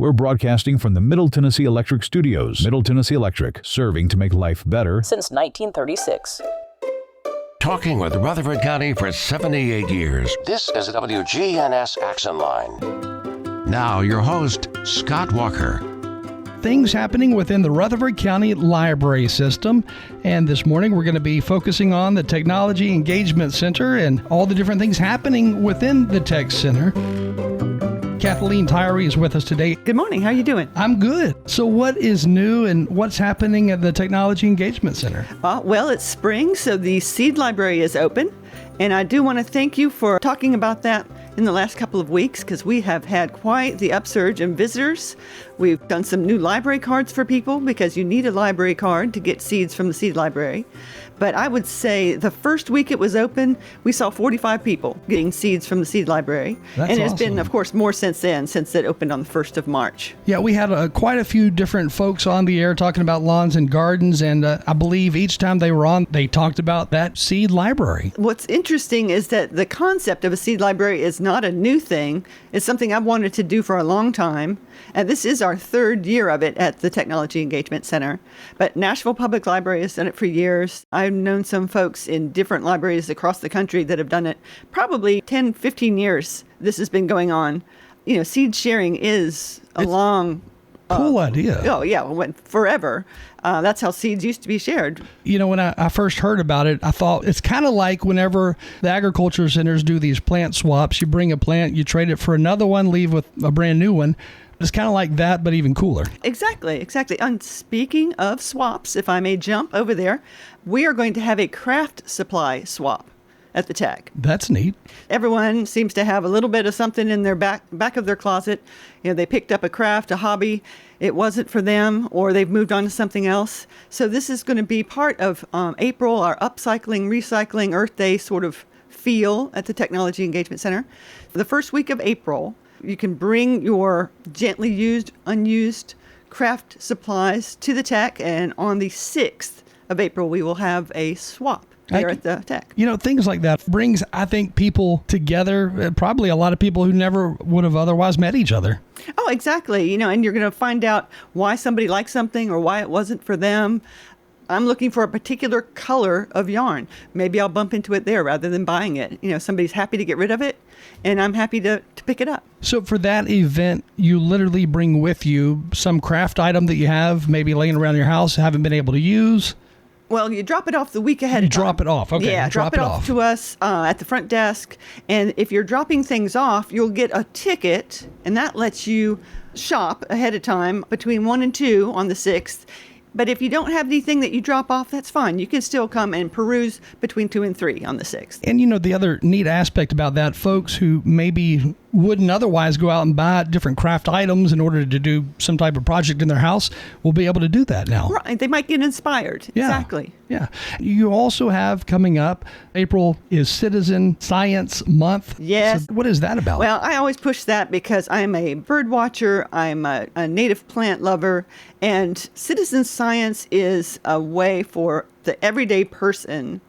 We're broadcasting from the Middle Tennessee Electric Studios. Middle Tennessee Electric, serving to make life better since 1936. Talking with Rutherford County for 78 years. This is the WGNS Action Line. Now, your host, Scott Walker. Things happening within the Rutherford County Library System. And this morning, we're going to be focusing on the Technology Engagement Center and all the different things happening within the Tech Center. Kathleen Tyree is with us today. Good morning. How are you doing? I'm good. So what is new and what's happening at the Technology Engagement Center? Well, it's spring, so the Seed Library is open. And I do want to thank you for talking about that in the last couple of weeks because we have had quite the upsurge in visitors. We've done some new library cards for people because you need a library card to get seeds from the Seed Library. But I would say the first week it was open, we saw 45 people getting seeds from the Seed Library. That's and it's awesome. been, of course, more since then, since it opened on the 1st of March. Yeah, we had quite a few different folks on the air talking about lawns and gardens, and I believe each time they were on, they talked about that Seed Library. What's interesting is that the concept of a seed library is not a new thing. It's something I've wanted to do for a long time, and this is our 3rd year of it at the Technology Engagement Center. But Nashville Public Library has done it for years. I've known some folks in different libraries across the country that have done it probably 10, 15 years. This has been going on. You know, seed sharing is a long... Cool idea. Oh, yeah, went forever. That's how seeds used to be shared. You know, when I first heard about it, I thought it's kind of like whenever the agriculture centers do these plant swaps. You bring a plant, you trade it for another one, leave with a brand new one. It's kind of like that, but even cooler. Exactly. And speaking of swaps, if I may jump over there, we are going to have a craft supply swap at the Tech. That's neat. Everyone seems to have a little bit of something in their back of their closet. You know, they picked up a craft, a hobby. It wasn't for them, or they've moved on to something else. So this is going to be part of April, our upcycling, recycling, Earth Day sort of feel at the Technology Engagement Center. The first week of April, you can bring your gently used, unused craft supplies to the Tech, and on the 6th of April, we will have a swap here at the Tech. You know, things like that brings, I think, people together, probably a lot of people who never would have otherwise met each other. Oh, exactly. You know, and you're going to find out why somebody liked something or why it wasn't for them. I'm looking for a particular color of yarn. Maybe I'll bump into it there rather than buying it. You know, somebody's happy to get rid of it, and I'm happy to pick it up. So for that event, you literally bring with you some craft item that you have maybe laying around your house, haven't been able to use. Well, you drop it off the week ahead of time. You drop it off. Okay. Yeah, drop it off to us at the front desk. And if you're dropping things off, you'll get a ticket, and that lets you shop ahead of time between 1 and 2 on the 6th. But if you don't have anything that you drop off, that's fine. You can still come and peruse between 2 and 3 on the 6th. And, you know, the other neat aspect about that, folks who maybe wouldn't otherwise go out and buy different craft items in order to do some type of project in their house will be able to do that now. Right. They might get inspired. Yeah. Exactly. Yeah. You also have coming up, April is Citizen Science Month. Yes. So what is that about? Well, I always push that because I'm a bird watcher, I'm a native plant lover, and citizen science is a way for the everyday person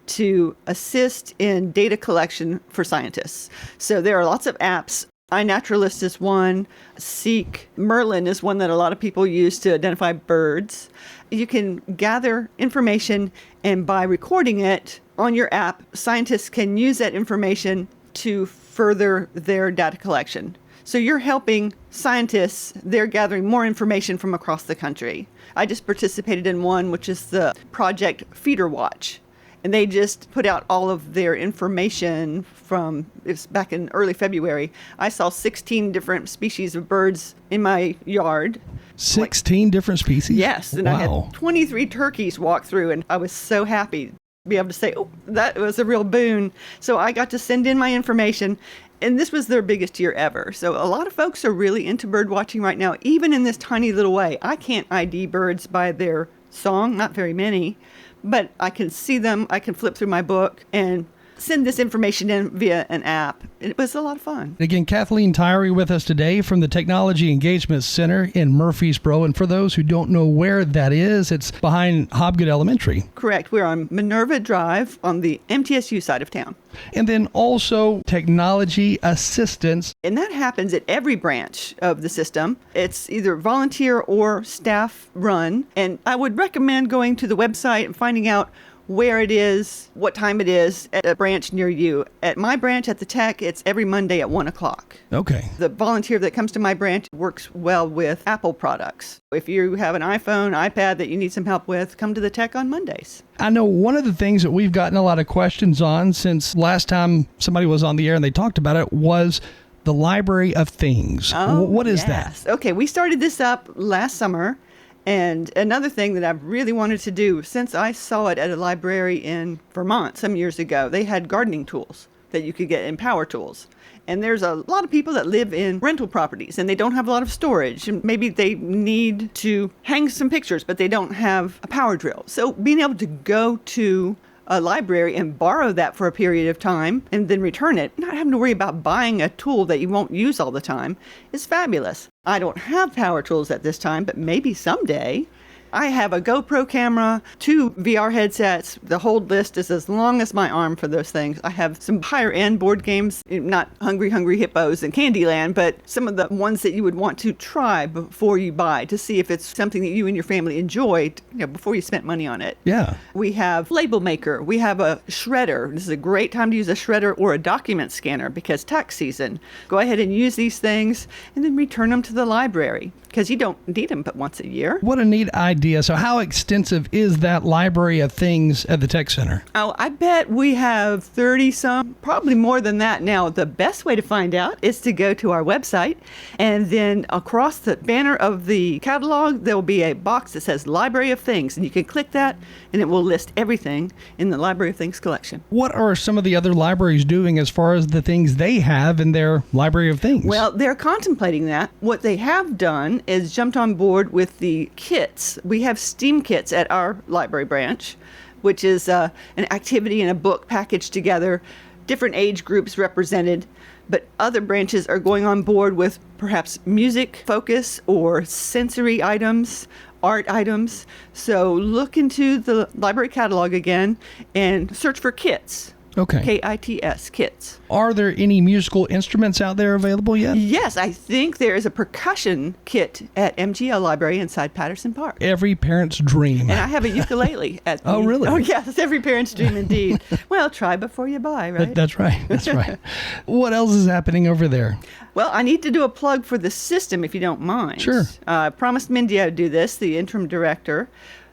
to assist in data collection for scientists. So there are lots of apps. iNaturalist is one. Seek Merlin is one that a lot of people use to identify birds. You can gather information, and by recording it on your app, scientists can use that information to further their data collection. So you're helping scientists. They're gathering more information from across the country. I just participated in one, which is the Project Feeder Watch. And they just put out all of their information from, it was back in early February. I saw 16 different species of birds in my yard. 16 different species? Yes. And wow. I had 23 turkeys walk through, and I was so happy to be able to say, oh, that was a real boon. So I got to send in my information, and this was their biggest year ever. So a lot of folks are really into bird watching right now, even in this tiny little way. I can't ID birds by their song, not very many, but I can see them. I can flip through my book and send this information in via an app. It was a lot of fun. Again, Kathleen Tyree with us today from the Technology Engagement Center in Murfreesboro. And for those who don't know where that is, it's behind Hobgood Elementary. Correct. We're on Minerva Drive on the MTSU side of town. And then also technology assistance. And that happens at every branch of the system. It's either volunteer or staff run. And I would recommend going to the website and finding out where it is, what time it is at a branch near you. At my branch at the Tech, it's every Monday at 1 o'clock. Okay. The volunteer that comes to my branch works well with Apple products. If you have an iPhone, iPad that you need some help with, come to the Tech on Mondays. I know one of the things that we've gotten a lot of questions on since last time somebody was on the air and they talked about it was the Library of Things. What is that? Okay, we started this up last summer. And another thing that I've really wanted to do since I saw it at a library in Vermont some years ago, they had gardening tools that you could get in power tools. And there's a lot of people that live in rental properties and they don't have a lot of storage. And maybe they need to hang some pictures, but they don't have a power drill. So being able to go to a library and borrow that for a period of time and then return it, not having to worry about buying a tool that you won't use all the time, is fabulous. I don't have power tools at this time, but maybe someday. I have a GoPro camera, 2 VR headsets. The whole list is as long as my arm for those things. I have some higher end board games, not Hungry Hippos and Candyland, but some of the ones that you would want to try before you buy to see if it's something that you and your family enjoyed, before you spent money on it. Yeah. We have Label Maker. We have a shredder. This is a great time to use a shredder or a document scanner because tax season. Go ahead and use these things and then return them to the library because you don't need them but once a year. What a neat idea. So how extensive is that Library of Things at the Tech Center? Oh, I bet we have 30 some, probably more than that now. The best way to find out is to go to our website, and then across the banner of the catalog, there will be a box that says Library of Things, and you can click that, and it will list everything in the Library of Things collection. What are some of the other libraries doing as far as the things they have in their Library of Things? Well, they're contemplating that. What they have done is jumped on board with the kits. We have STEAM kits at our library branch, which is an activity and a book packaged together, different age groups represented, but other branches are going on board with perhaps music focus or sensory items, art items. So look into the library catalog again and search for kits. Okay. KITS, kits. Are there any musical instruments out there available yet? Yes, I think there is a percussion kit at MGL Library inside Patterson Park. Every parent's dream. And I have a ukulele at the... Oh, really? Oh, yes, every parent's dream indeed. Well, try before you buy, right? That's right. That's right. What else is happening over there? Well, I need to do a plug for the system, if you don't mind. Sure. I promised Mindy I'd do this, the interim director.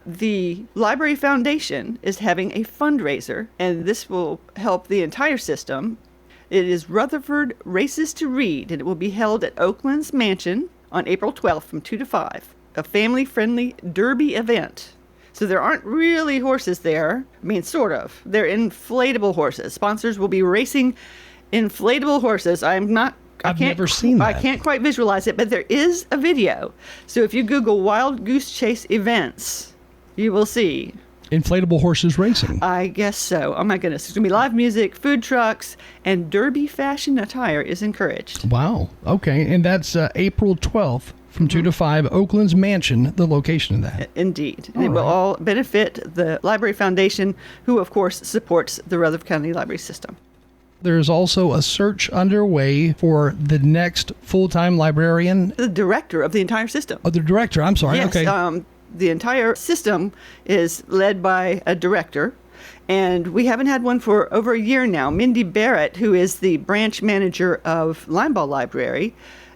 The Library Foundation is having a fundraiser, and this will help the entire system. It is Rutherford Races to Read, and it will be held at Oakland's Mansion on April 12th from 2 to 5, a family-friendly derby event. So there aren't really horses there. I mean, sort of. They're inflatable horses. Sponsors will be racing inflatable horses. I've never seen that. I can't quite visualize it, but there is a video. So if you Google Wild Goose Chase events, you will see. Inflatable horses racing. I guess so. Oh my goodness. There's going to be live music, food trucks, and derby fashion attire is encouraged. Wow. Okay. And that's April 12th from 2 to 5, Oakland's Mansion, the location of that. Indeed. And it will all benefit the Library Foundation, who, of course, supports the Rutherford County Library System. There's also a search underway for the next full-time librarian. The director of the entire system. Oh, the director. I'm sorry. Yes, Okay. The entire system is led by a director, and we haven't had one for over a year now. Mindy Barrett, who is the branch manager of Linebaugh Library,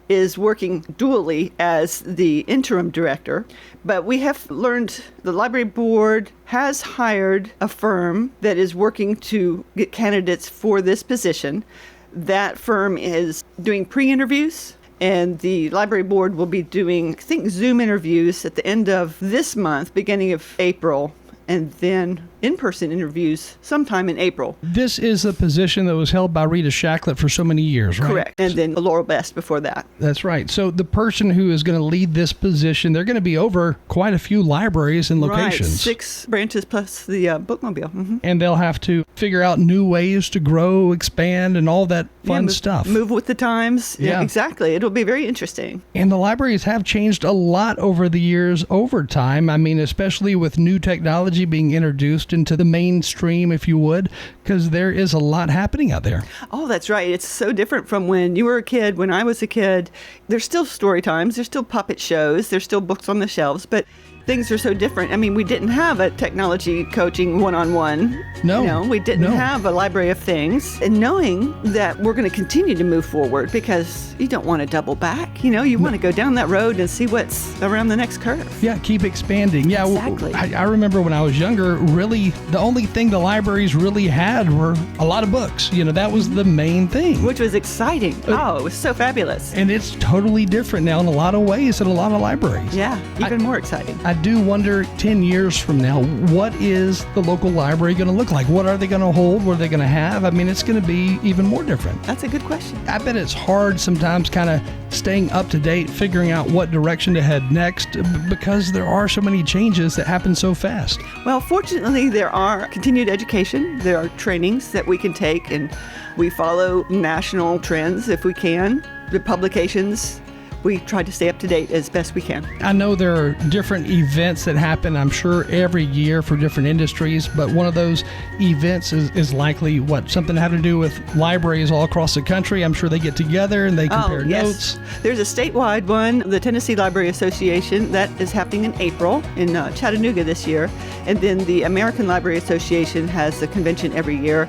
is working dually as the interim director. But we have learned the library board has hired a firm that is working to get candidates for this position. That firm is doing pre-interviews. And the library board will be doing, I think, Zoom interviews at the end of this month, beginning of April. and then in-person interviews sometime in April. This is a position that was held by Rita Shacklet for so many years, right? Correct. And then Laurel Best before that. That's right. So the person who is going to lead this position, they're going to be over quite a few libraries and locations. Right, 6 branches plus the bookmobile. Mm-hmm. And they'll have to figure out new ways to grow, expand, and all that fun stuff. Move with the times. Yeah, exactly. It'll be very interesting. And the libraries have changed a lot over the years, over time. I mean, especially with new technology being introduced into the mainstream, if you would, because there is a lot happening out there. Oh, that's right. It's so different from when you were a kid. When I was a kid, there's still story times, there's still puppet shows, there's still books on the shelves, but things are so different. I mean, we didn't have a technology coaching one-on-one. No. We didn't have a library of things. And knowing that we're going to continue to move forward because you don't want to double back. You want to go down that road and see what's around the next curve. Yeah, keep expanding. Yeah, exactly. I remember when I was younger, really, the only thing the libraries really had were a lot of books. That was the main thing. Which was exciting. It was so fabulous. And it's totally different now in a lot of ways at a lot of libraries. Yeah, even more exciting. I do wonder 10 years from now, what is the local library going to look like? What are they going to hold? What are they going to have? I mean, it's going to be even more different. That's a good question. I bet it's hard sometimes kind of staying up to date, figuring out what direction to head next, because there are so many changes that happen so fast. Well, fortunately, there are continued education. There are trainings that we can take, and we follow national trends if we can. The publications, we try to stay up to date as best we can. I know there are different events that happen, I'm sure, every year for different industries, but one of those events is likely something to have to do with libraries all across the country. I'm sure they get together and they compare notes. There's a statewide one, the Tennessee Library Association, that is happening in April in Chattanooga this year. And then the American Library Association has a convention every year.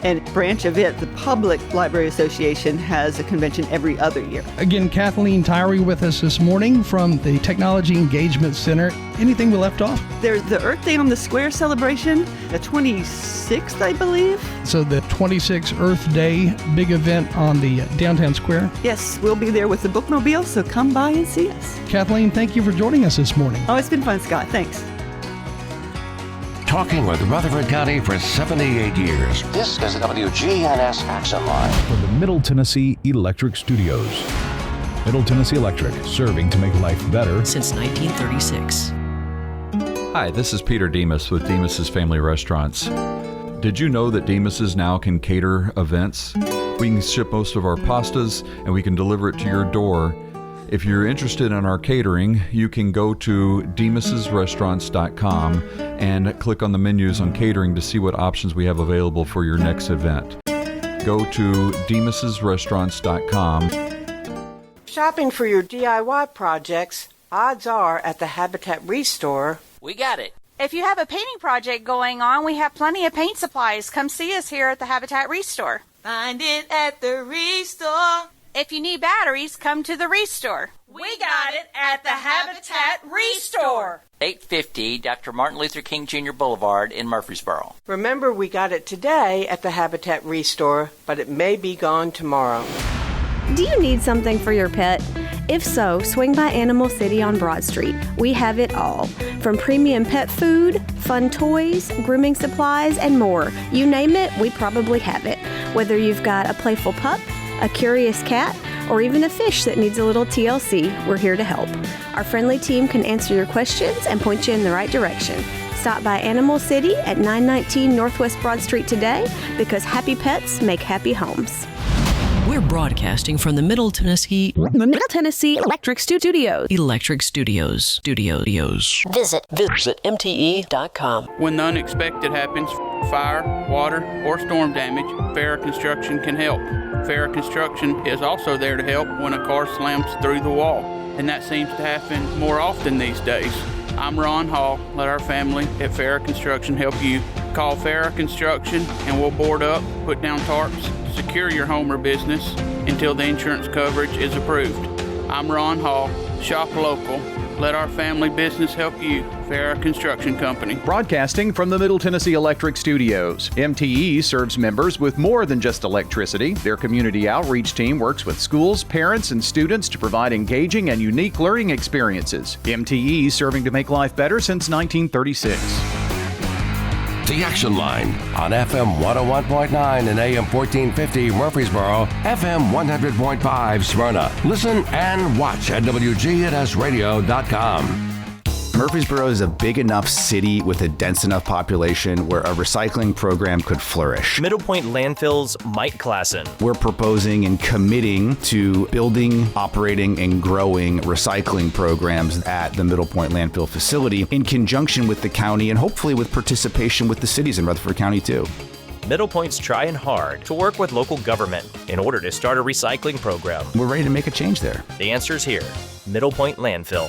And a branch of it, the Public Library Association, has a convention every other year. Again, Kathleen Tyree with us this morning from the Technology Engagement Center. Anything we left off? There's the Earth Day on the Square celebration, the 26th, I believe. So the 26th Earth Day big event on the downtown square? Yes, we'll be there with the bookmobile, so come by and see us. Kathleen, thank you for joining us this morning. Oh, it's been fun, Scott. Thanks. Talking with Rutherford County for 78 years. This is the WGNS Action Line. From the Middle Tennessee Electric Studios. Middle Tennessee Electric, serving to make life better since 1936. Hi, this is Peter Demas with Demas's Family Restaurants. Did you know that Demas's now can cater events? We can ship most of our pastas and we can deliver it to your door. If you're interested in our catering, you can go to demasrestaurants.com and click on the menus on catering to see what options we have available for your next event. Go to demasrestaurants.com. Shopping for your DIY projects, odds are at the Habitat Restore. We got it. If you have a painting project going on, we have plenty of paint supplies. Come see us here at the Habitat Restore. Find it at the Restore. If you need batteries, come to the Restore. We got it at the Habitat Restore. 850 Dr. Martin Luther King Jr. Boulevard in Murfreesboro. Remember, we got it today at the Habitat Restore, but it may be gone tomorrow. Do you need something for your pet? If so, swing by Animal City on Broad Street. We have it all. From premium pet food, fun toys, grooming supplies, and more. You name it, we probably have it. Whether you've got a playful pup, a curious cat, or even a fish that needs a little TLC, we're here to help. Our friendly team can answer your questions and point you in the right direction. Stop by Animal City at 919 Northwest Broad Street today, because happy pets make happy homes. We're broadcasting from the Middle Tennessee Electric Studios. Visit MTE.com. When the unexpected happens, fire, water, or storm damage, Farrah Construction can help. Farrah Construction is also there to help when a car slams through the wall, and that seems to happen more often these days. I'm Ron Hall. Let our family at Farrah Construction help you. Call Farrah Construction and we'll board up, put down tarps, secure your home or business until the insurance coverage is approved. I'm Ron Hall. Shop local. Let our family business help you. Farrah Construction Company. Broadcasting from the Middle Tennessee Electric Studios. MTE serves members with more than just electricity. Their community outreach team works with schools, parents, and students to provide engaging and unique learning experiences. MTE serving to make life better since 1936. The Action Line on FM 101.9 and AM 1450 Murfreesboro, FM 100.5 Smyrna. Listen and watch at WGNSradio.com. Murfreesboro is a big enough city with a dense enough population where a recycling program could flourish. Middle Point Landfill's Mike Klassen. We're proposing and committing to building, operating, and growing recycling programs at the Middle Point Landfill facility in conjunction with the county and hopefully with participation with the cities in Rutherford County too. Middle Point's trying hard to work with local government in order to start a recycling program. We're ready to make a change there. The answer's here. Middle Point Landfill.